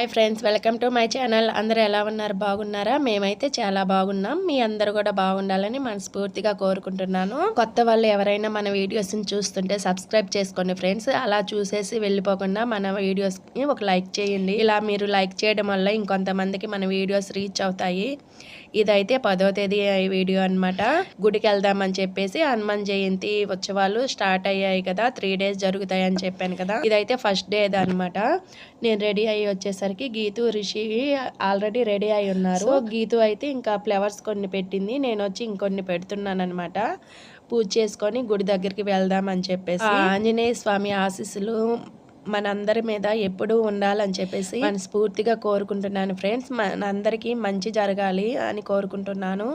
Hi friends, welcome to my channel. అందరూ ఎలా ఉన్నారు? బాగున్నారా? మేమైతే చాలా బాగున్నాం. మీ అందరూ కూడా బాగుండాలని మనస్ఫూర్తిగా కోరుకుంటున్నాను. కొత్త వాళ్ళు ఎవరైనా మన వీడియోస్ని చూస్తుంటే సబ్స్క్రైబ్ చేసుకోండి ఫ్రెండ్స్. అలా చూసేసి వెళ్ళిపోకుండా మన వీడియోస్ని ఒక లైక్ చేయండి. ఇలా మీరు లైక్ చేయడం వల్ల ఇంకొంతమందికి మన వీడియోస్ రీచ్ అవుతాయి. ఇదైతే 10వ తేదీ వీడియో అనమాట. గుడికి వెళ్దామని చెప్పేసి హనుమాన్ జయంతి ఉత్సవాలు స్టార్ట్ అయ్యాయి కదా, 3 days జరుగుతాయి అని చెప్పాను కదా. ఇదైతే ఫస్ట్ డే అనమాట. నేను రెడీ అయ్యి వచ్చేసరికి గీతు, రిషి ఆల్రెడీ రెడీ అయి ఉన్నారు. సో గీతు అయితే ఇంకా ఫ్లవర్స్ కొన్ని పెట్టింది, నేను వచ్చి ఇంకొన్ని పెడుతున్నాను అనమాట. పూజ చేసుకొని గుడి దగ్గరికి వెళ్దాం అని చెప్పేసి ఆంజనేయ స్వామి ఆశీస్సులు మనందరి మీద ఎప్పుడూ ఉండాలని చెప్పేసి మనస్ఫూర్తిగా కోరుకుంటున్నాను ఫ్రెండ్స్. మనందరికీ మంచి జరగాలి అని కోరుకుంటున్నాను.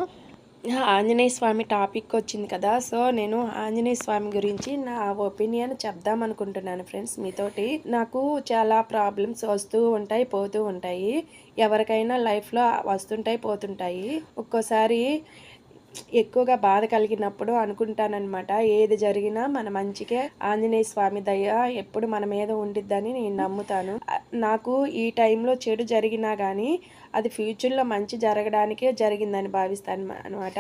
ఆంజనేయ స్వామి టాపిక్ వచ్చింది కదా, సో నేను ఆంజనేయ స్వామి గురించి నా ఒపీనియన్ చెప్దాం అనుకుంటున్నాను ఫ్రెండ్స్ మీతోటి. నాకు చాలా ప్రాబ్లమ్స్ వస్తూ ఉంటాయి, పోతూ ఉంటాయి. ఎవరికైనా లైఫ్లో వస్తుంటాయి, పోతుంటాయి. ఒక్కోసారి ఎక్కువగా బాధ కలిగినప్పుడు అనుకుంటానన్నమాట, ఏది జరిగినా మన మంచికే, ఆంజనేయ స్వామి దయ ఎప్పుడు మన మీద ఉండిద్దని నేను నమ్ముతాను. నాకు ఈ టైంలో చెడు జరిగినా కానీ అది ఫ్యూచర్లో మంచి జరగడానికే జరిగిందని భావిస్తాను అనమాట.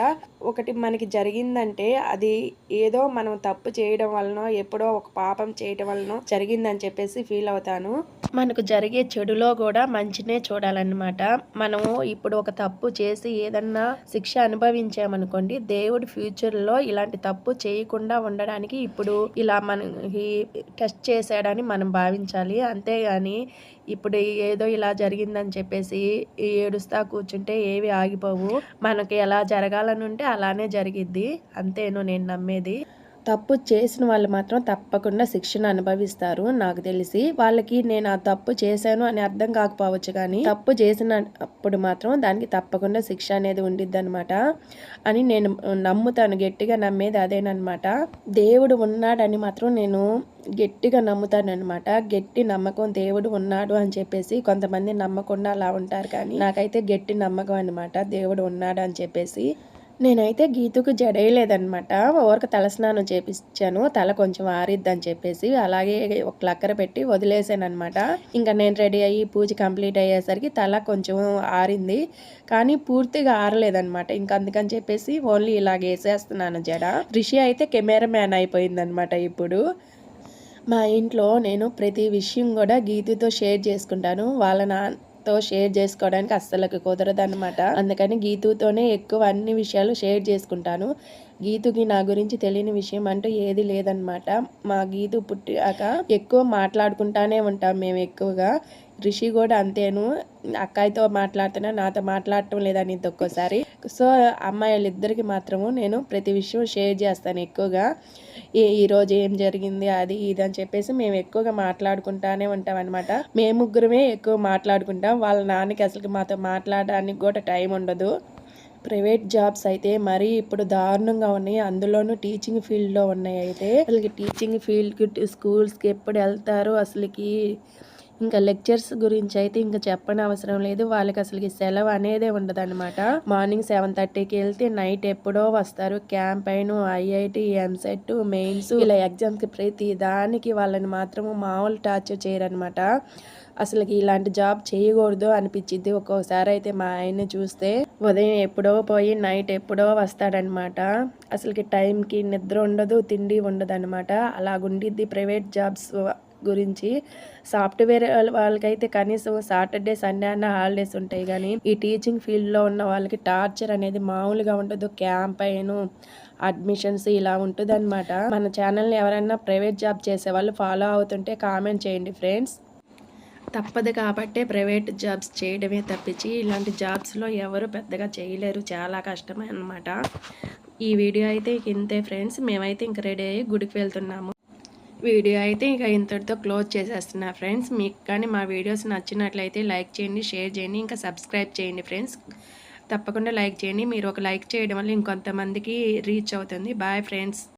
ఒకటి మనకి జరిగిందంటే అది ఏదో మనం తప్పు చేయడం వలన, ఎప్పుడో ఒక పాపం చేయడం వలన జరిగిందని చెప్పేసి ఫీల్ అవుతాను. మనకు జరిగే చెడులో కూడా మంచినే చూడాలన్నమాట. మనము ఇప్పుడు ఒక తప్పు చేసి ఏదన్నా శిక్ష అనుభవించామనుకోండి, దేవుడు ఫ్యూచర్లో ఇలాంటి తప్పు చేయకుండా ఉండడానికి ఇప్పుడు ఇలా మనకి టెస్ట్ చేశాడని మనం భావించాలి. అంతేగాని ఇప్పుడు ఏదో ఇలా జరిగిందని చెప్పేసి ఏడుస్తా కూర్చుంటే ఏవి ఆగిపోవు. మనకి ఎలా జరగాలని ఉంటే అలానే జరిగిద్ది. అంతేను నేను నమ్మేది. తప్పు చేసిన వాళ్ళు మాత్రం తప్పకుండా శిక్షను అనుభవిస్తారు. నాకు తెలిసి వాళ్ళకి నేను ఆ తప్పు చేశాను అని అర్థం కాకపోవచ్చు, కానీ తప్పు చేసినప్పుడు మాత్రం దానికి తప్పకుండా శిక్ష అనేది ఉండిద్ది అనమాట అని నేను నమ్ముతాను. గట్టిగా నమ్మేది అదేనమాట. దేవుడు ఉన్నాడని మాత్రం నేను గట్టిగా నమ్ముతాను అనమాట. గట్టి నమ్మకం, దేవుడు ఉన్నాడు అని చెప్పేసి. కొంతమంది నమ్మకుండా అలా ఉంటారు, కానీ నాకైతే గట్టి నమ్మకం అనమాట దేవుడు ఉన్నాడు అని చెప్పేసి. నేనైతే గీతుకు జడేయలేదనమాట, ఊరికి తలస్నానం చేపించాను. తల కొంచెం ఆరిద్దని చెప్పేసి అలాగే ఒక లక్కర పెట్టి వదిలేసాను అనమాట. ఇంకా నేను రెడీ అయ్యి పూజ కంప్లీట్ అయ్యేసరికి తల కొంచెం ఆరింది, కానీ పూర్తిగా ఆరలేదనమాట. ఇంకా అందుకని చెప్పేసి ఓన్లీ ఇలాగ వేసేస్తున్నాను జడ. రిషి అయితే కెమెరా మ్యాన్ అయిపోయిందనమాట ఇప్పుడు. మా ఇంట్లో నేను ప్రతి విషయం కూడా గీతుతో షేర్ చేసుకుంటాను. వాళ్ళ నాన్నతో షేర్ చేసుకోవడానికి అస్సలకు కుదరదు అనమాట. అందుకని గీతుతోనే ఎక్కువ అన్ని విషయాలు షేర్ చేసుకుంటాను. గీతుకి నా గురించి తెలియని విషయం అంటూ ఏది లేదనమాట. మా గీతు పుట్టాక ఎక్కువ మాట్లాడుకుంటానే ఉంటాం మేము ఎక్కువగా. రిషి కూడా అంతేను, అక్కాయితో మాట్లాడుతున్నా నాతో మాట్లాడటం లేదని ఒక్కోసారి. సో అమ్మాయిలిద్దరికి మాత్రము నేను ప్రతి విషయం షేర్ చేస్తాను ఎక్కువగా. ఈరోజు ఏం జరిగింది అది ఇది అని చెప్పేసి మేము ఎక్కువగా మాట్లాడుకుంటానే ఉంటాం అనమాట. మేము ముగ్గురమే ఎక్కువ మాట్లాడుకుంటాం. వాళ్ళ నాన్నకి అసలు మాతో మాట్లాడడానికి కూడా టైం ఉండదు. ప్రైవేట్ జాబ్స్ అయితే మరీ ఇప్పుడు దారుణంగా ఉన్నాయి, అందులోనూ టీచింగ్ ఫీల్డ్లో ఉన్నాయి. అయితే అసలుకి టీచింగ్ ఫీల్డ్కి స్కూల్స్కి ఎప్పుడు వెళ్తారు అసలుకి. ఇంకా లెక్చర్స్ గురించి అయితే ఇంకా చెప్పని అవసరం లేదు. వాళ్ళకి అసలుకి సెలవు అనేదే ఉండదు అనమాట. మార్నింగ్ 7:30కి వెళ్తే నైట్ ఎప్పుడో వస్తారు. క్యాంపైన్, ఐఐటి, ఎంసెట్, మెయిన్స్ ఇలా ఎగ్జామ్స్కి ప్రతి దానికి వాళ్ళని మాత్రము మామూలు టార్చర్ చేయరనమాట. అసలుకి ఇలాంటి జాబ్ చేయకూడదు అనిపించింది ఒక్కోసారి అయితే. మా ఆయన్ని చూస్తే ఉదయం ఎప్పుడో పోయి నైట్ ఎప్పుడో వస్తాడనమాట. అసలుకి టైంకి నిద్ర ఉండదు, తిండి ఉండదు అనమాట. అలాగుండిద్ది ప్రైవేట్ జాబ్స్ గురించి. సాఫ్ట్వేర్ వాళ్ళకైతే కనీసం సాటర్డే, సండే అన్న హాలిడేస్ ఉంటాయి, కానీ ఈ టీచింగ్ ఫీల్డ్లో ఉన్న వాళ్ళకి టార్చర్ అనేది మామూలుగా ఉండదు. క్యాంపైన్, అడ్మిషన్స్ ఇలా ఉంటుంది అనమాట. మన ఛానల్ని ఎవరైనా ప్రైవేట్ జాబ్ చేసే వాళ్ళు ఫాలో అవుతుంటే కామెంట్ చేయండి ఫ్రెండ్స్. తప్పదు కాబట్టే ప్రైవేట్ జాబ్స్ చేయడమే తప్పించి ఇలాంటి జాబ్స్లో ఎవరు పెద్దగా చేయలేరు, చాలా కష్టమే అనమాట. ఈ వీడియో అయితే ఇంతే ఫ్రెండ్స్. మేమైతే ఇంక రెడీ అయ్యి గుడికి వెళ్తున్నాము. వీడియో అయితే ఇక ఇంతటితో క్లోజ్ చేసేస్తున్నా ఫ్రెండ్స్. మీకు కానీ మా వీడియోస్ నచ్చినట్లయితే లైక్ చేయండి, షేర్ చేయండి, ఇంకా సబ్స్క్రైబ్ చేయండి ఫ్రెండ్స్. తప్పకుండా లైక్ చేయండి. మీరు ఒక లైక్ చేయడం వల్ల ఇంకొంతమందికి రీచ్ అవుతుంది. Boy friends.